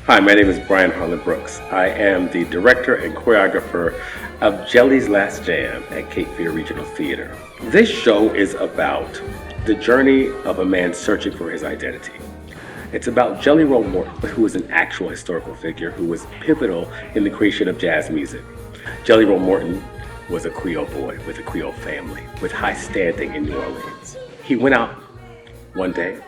Hi, my name is Brian Harlan Brooks. I am the director and choreographer of Jelly's Last Jam at Cape Fear Regional Theater. This show is about the journey of a man searching for his identity. It's about Jelly Roll Morton, who is an actual historical figure who was pivotal in the creation of jazz music. Jelly Roll Morton was a Creole boy with a Creole family with high standing in New Orleans. He went out one day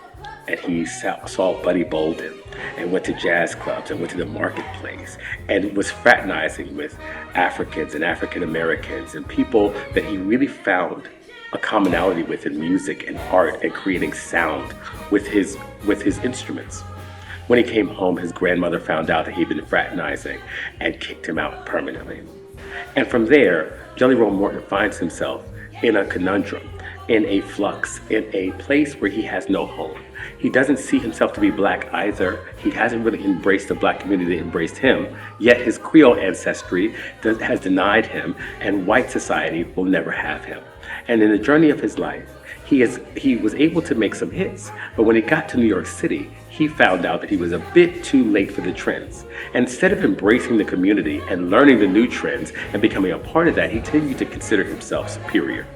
and he saw Buddy Bolden and went to jazz clubs and went to the marketplace and was fraternizing with Africans and African Americans and people that he really found a commonality with in music and art and creating sound with his instruments. When he came home, his grandmother found out that he'd been fraternizing and kicked him out permanently. And from there, Jelly Roll Morton finds himself in a conundrum, in a flux, in a place where he has no home. He doesn't see himself to be black either. He hasn't really embraced the black community that embraced him, yet his Creole ancestry has denied him, and white society will never have him. And in the journey of his life, he was able to make some hits, but when he got to New York City, he found out that he was a bit too late for the trends. Instead of embracing the community and learning the new trends and becoming a part of that, he continued to consider himself superior.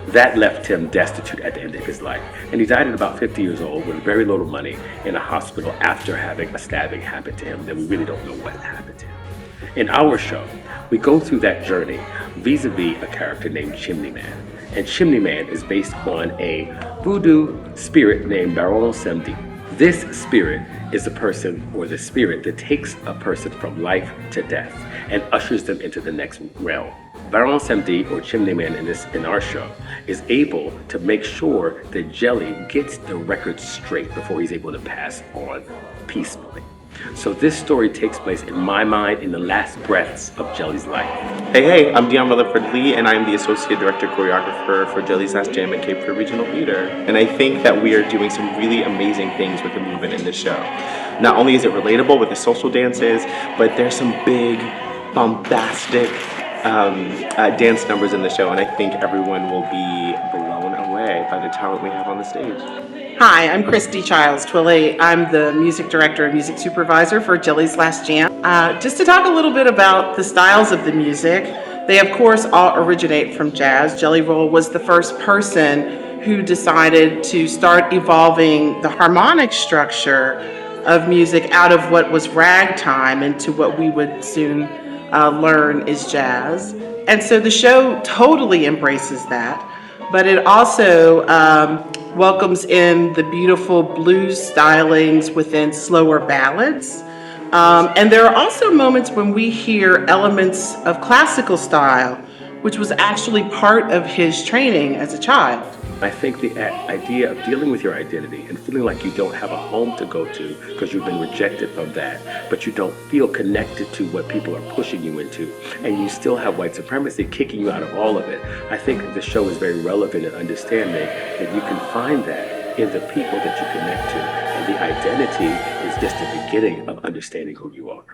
That left him destitute at the end of his life. And he died at about 50 years old with very little money in a hospital after having a stabbing happen to him that we really don't know what happened to him. In our show, we go through that journey vis-a-vis a character named Chimney Man. And Chimney Man is based on a voodoo spirit named Baron Samedi. This spirit is a person or the spirit that takes a person from life to death and ushers them into the next realm. Baron Samedi, or Chimney Man in our show, is able to make sure that Jelly gets the record straight before he's able to pass on peacefully. So this story takes place, in my mind, in the last breaths of Jelly's life. Hey, I'm Deon Releford-Lee, and I'm the Associate Director Choreographer for Jelly's Last Jam at Cape Fear Regional Theater. And I think that we are doing some really amazing things with the movement in this show. Not only is it relatable with the social dances, but there's some big, bombastic dance numbers in the show, and I think everyone will be blown away by the talent we have on the stage. Hi, I'm Christie Chiles Twillie. I'm the music director and music supervisor for Jelly's Last Jam. Just to talk a little bit about the styles of the music, they of course all originate from jazz. Jelly Roll was the first person who decided to start evolving the harmonic structure of music out of what was ragtime into what we would soon learn is jazz. And so the show totally embraces that, but it also welcomes in the beautiful blues stylings within slower ballads. And there are also moments when we hear elements of classical style, which was actually part of his training as a child. I think the idea of dealing with your identity and feeling like you don't have a home to go to because you've been rejected from that, but you don't feel connected to what people are pushing you into, and you still have white supremacy kicking you out of all of it. I think the show is very relevant in understanding that you can find that in the people that you connect to, and the identity is just the beginning of understanding who you are.